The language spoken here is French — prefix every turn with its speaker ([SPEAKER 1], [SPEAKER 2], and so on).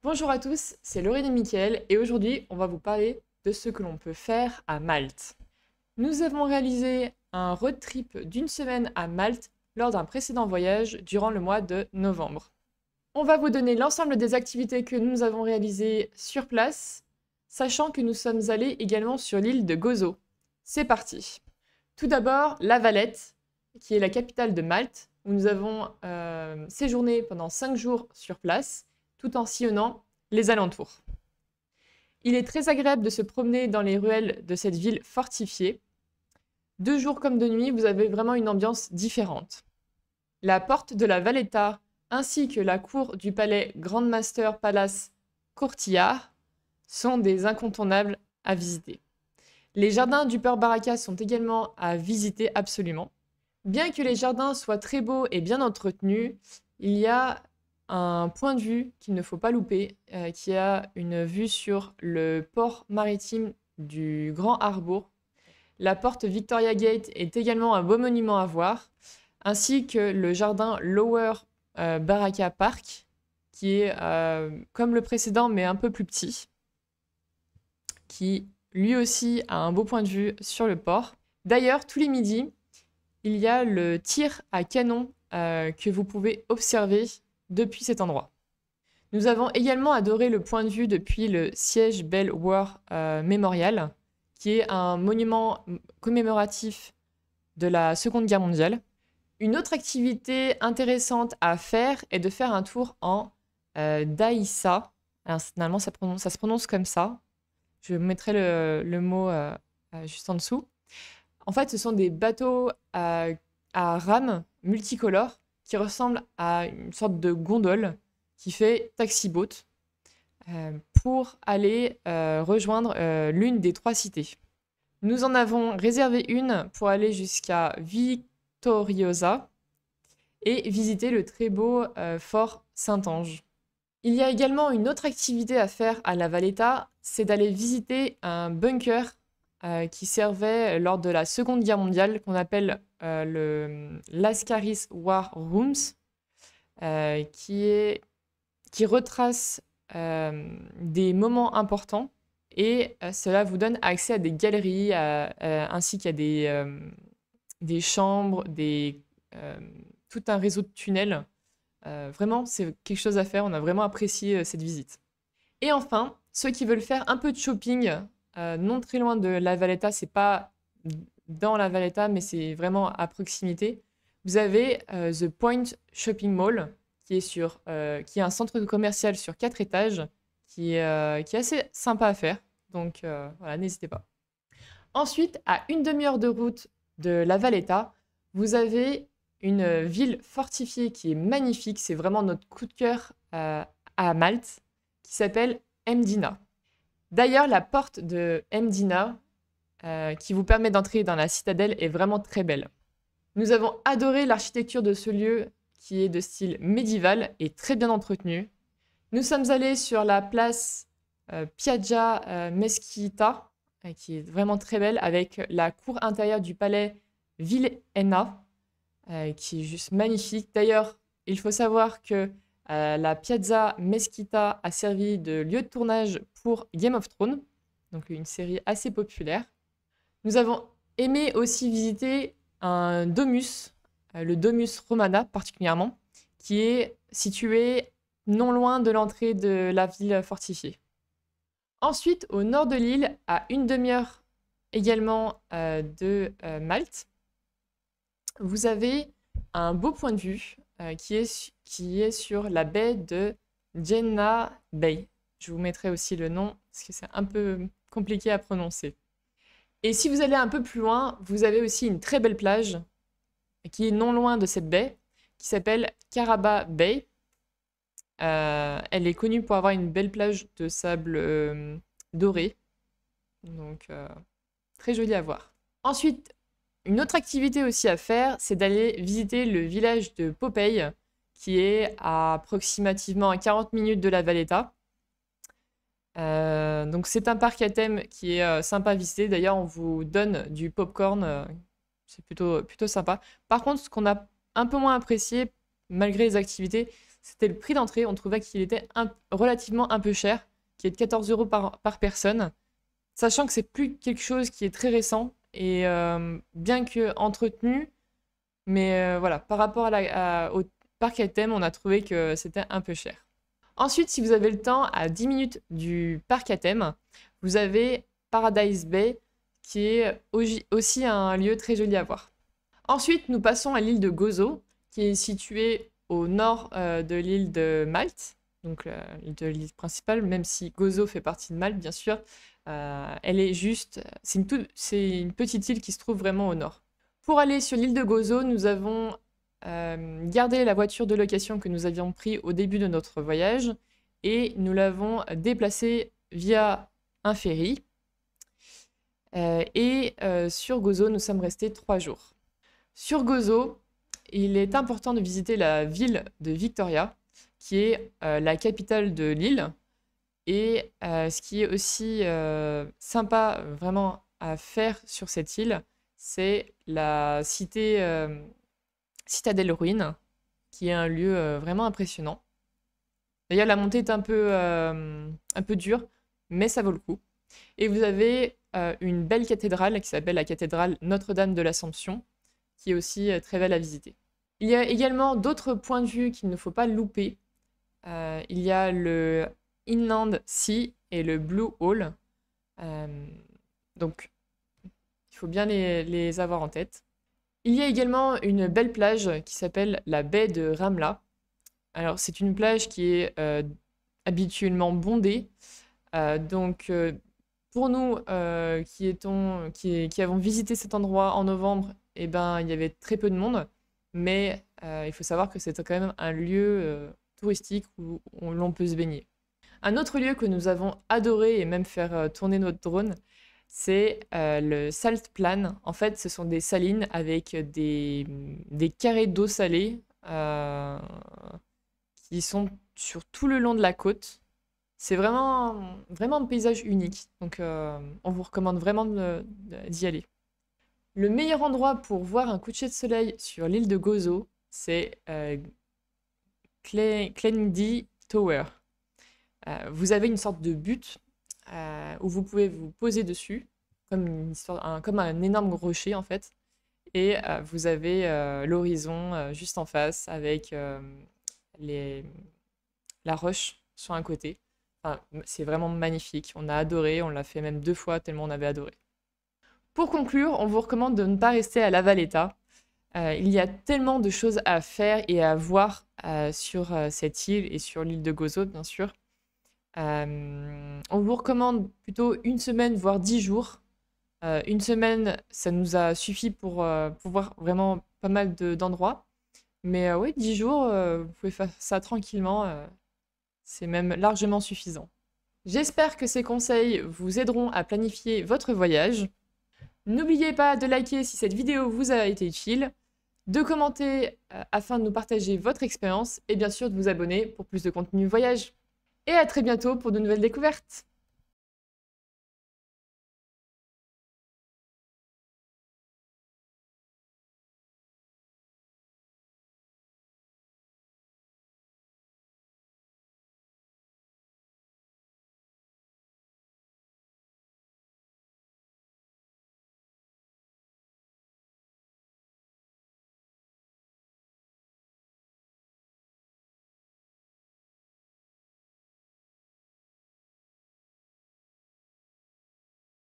[SPEAKER 1] Bonjour à tous, c'est Laurine et Mickaël et aujourd'hui on va vous parler de ce que l'on peut faire à Malte. Nous avons réalisé un road trip d'une semaine à Malte lors d'un précédent voyage durant le mois de novembre. On va vous donner l'ensemble des activités que nous avons réalisées sur place, sachant que nous sommes allés également sur l'île de Gozo. C'est parti. Tout d'abord, La Valette, qui est la capitale de Malte, où nous avons séjourné pendant 5 jours sur place, tout en sillonnant les alentours. Il est très agréable de se promener dans les ruelles de cette ville fortifiée. De jour comme de nuit, vous avez vraiment une ambiance différente. La porte de la Valletta ainsi que la cour du palais Grand Master Palace Courtillard sont des incontournables à visiter. Les jardins du Port Baraka sont également à visiter absolument. Bien que les jardins soient très beaux et bien entretenus, il y a un point de vue qu'il ne faut pas louper, qui a une vue sur le port maritime du Grand Harbour. La porte Victoria Gate est également un beau monument à voir, ainsi que le jardin Lower Baraka Park, qui est comme le précédent mais un peu plus petit, qui lui aussi a un beau point de vue sur le port. D'ailleurs, tous les midis, il y a le tir à canon que vous pouvez observer depuis cet endroit. Nous avons également adoré le point de vue depuis le siège Bell War Memorial, qui est un monument commémoratif de la Seconde Guerre mondiale. Une autre activité intéressante à faire est de faire un tour en Daïssa. Alors, finalement, ça se prononce comme ça. Je mettrai le mot juste en dessous. En fait, ce sont des bateaux à rames multicolores qui ressemble à une sorte de gondole qui fait taxi-boat pour aller rejoindre l'une des 3 cités. Nous en avons réservé une pour aller jusqu'à Vittoriosa et visiter le très beau fort Saint-Ange. Il y a également une autre activité à faire à la Valletta, c'est d'aller visiter un bunker qui servait lors de la Seconde Guerre mondiale, qu'on appelle le Lascaris War Rooms, qui retrace des moments importants et cela vous donne accès à des galeries ainsi qu'à des chambres, tout un réseau de tunnels. Vraiment, c'est quelque chose à faire, on a vraiment apprécié cette visite. Et enfin, ceux qui veulent faire un peu de shopping, non très loin de la Valletta, c'est pas dans la Valletta, mais c'est vraiment à proximité. Vous avez The Point Shopping Mall, qui est un centre commercial sur 4 étages, qui est assez sympa à faire. Donc voilà, n'hésitez pas. Ensuite, à une demi-heure de route de la Valletta, vous avez une ville fortifiée qui est magnifique. C'est vraiment notre coup de cœur à Malte, qui s'appelle Mdina. D'ailleurs, la porte de Mdina, qui vous permet d'entrer dans la citadelle, est vraiment très belle. Nous avons adoré l'architecture de ce lieu, qui est de style médiéval et très bien entretenu. Nous sommes allés sur la place Piazza Mesquita, qui est vraiment très belle, avec la cour intérieure du palais Vilhena, qui est juste magnifique. D'ailleurs, il faut savoir que la Piazza Mesquita a servi de lieu de tournage pour Game of Thrones, donc une série assez populaire. Nous avons aimé aussi visiter un domus, le Domus Romana particulièrement, qui est situé non loin de l'entrée de la ville fortifiée. Ensuite, au nord de l'île, à une demi-heure également de Malte, vous avez un beau point de vue qui est sur la baie de Jenna Bay. Je vous mettrai aussi le nom parce que c'est un peu compliqué à prononcer. Et si vous allez un peu plus loin, vous avez aussi une très belle plage qui est non loin de cette baie, qui s'appelle Caraba Bay. Elle est connue pour avoir une belle plage de sable doré. Donc, très jolie à voir. Ensuite, une autre activité aussi à faire, c'est d'aller visiter le village de Popeye, qui est à approximativement à 40 minutes de la Valletta. Donc c'est un parc à thème qui est sympa à visiter. D'ailleurs, on vous donne du popcorn, c'est plutôt sympa. Par contre, ce qu'on a un peu moins apprécié, malgré les activités, c'était le prix d'entrée. On trouvait qu'il était relativement un peu cher, qui est de 14 € par personne, sachant que c'est plus quelque chose qui est très récent et bien que entretenu, mais voilà, par rapport au parc à thème, on a trouvé que c'était un peu cher. Ensuite, si vous avez le temps, à 10 minutes du parc à thème, vous avez Paradise Bay, qui est aussi un lieu très joli à voir. Ensuite, nous passons à l'île de Gozo, qui est située au nord de l'île de Malte, donc de l'île principale, même si Gozo fait partie de Malte, bien sûr. Elle est juste... C'est une petite île qui se trouve vraiment au nord. Pour aller sur l'île de Gozo, nous avons gardé la voiture de location que nous avions prise au début de notre voyage et nous l'avons déplacée via un ferry. Sur Gozo, nous sommes restés 3 jours. Sur Gozo, il est important de visiter la ville de Victoria, qui est la capitale de l'île. Et ce qui est aussi sympa vraiment à faire sur cette île, c'est la Citadelle Ruine, qui est un lieu vraiment impressionnant. D'ailleurs, la montée est un peu dure, mais ça vaut le coup. Et vous avez une belle cathédrale qui s'appelle la cathédrale Notre-Dame de l'Assomption, qui est aussi très belle à visiter. Il y a également d'autres points de vue qu'il ne faut pas louper. Il y a le Inland Sea et le Blue Hole. Donc, il faut bien les avoir en tête. Il y a également une belle plage qui s'appelle la baie de Ramla. Alors, c'est une plage qui est habituellement bondée. Pour nous qui avons visité cet endroit en novembre, eh ben, il y avait très peu de monde. Mais il faut savoir que c'est quand même un lieu touristique où l'on peut se baigner. Un autre lieu que nous avons adoré et même faire tourner notre drone, c'est le Salt Plan. En fait, ce sont des salines avec des carrés d'eau salée qui sont sur tout le long de la côte. C'est vraiment un paysage unique. Donc, on vous recommande vraiment d'y aller. Le meilleur endroit pour voir un coucher de soleil sur l'île de Gozo, c'est Clendy Tower. Vous avez une sorte de butte où vous pouvez vous poser dessus, comme un énorme rocher en fait. Et vous avez l'horizon juste en face avec la roche sur un côté. Enfin, c'est vraiment magnifique. On a adoré, on l'a fait même 2 fois tellement on avait adoré. Pour conclure, on vous recommande de ne pas rester à La Valletta. Il y a tellement de choses à faire et à voir sur cette île et sur l'île de Gozo, bien sûr. On vous recommande plutôt 1 semaine, voire 10 jours. 1 semaine, ça nous a suffi pour voir vraiment pas mal d'endroits. Mais oui, 10 jours, vous pouvez faire ça tranquillement. C'est même largement suffisant. J'espère que ces conseils vous aideront à planifier votre voyage. N'oubliez pas de liker si cette vidéo vous a été utile, de commenter afin de nous partager votre expérience et bien sûr de vous abonner pour plus de contenu voyage. Et à très bientôt pour de nouvelles découvertes.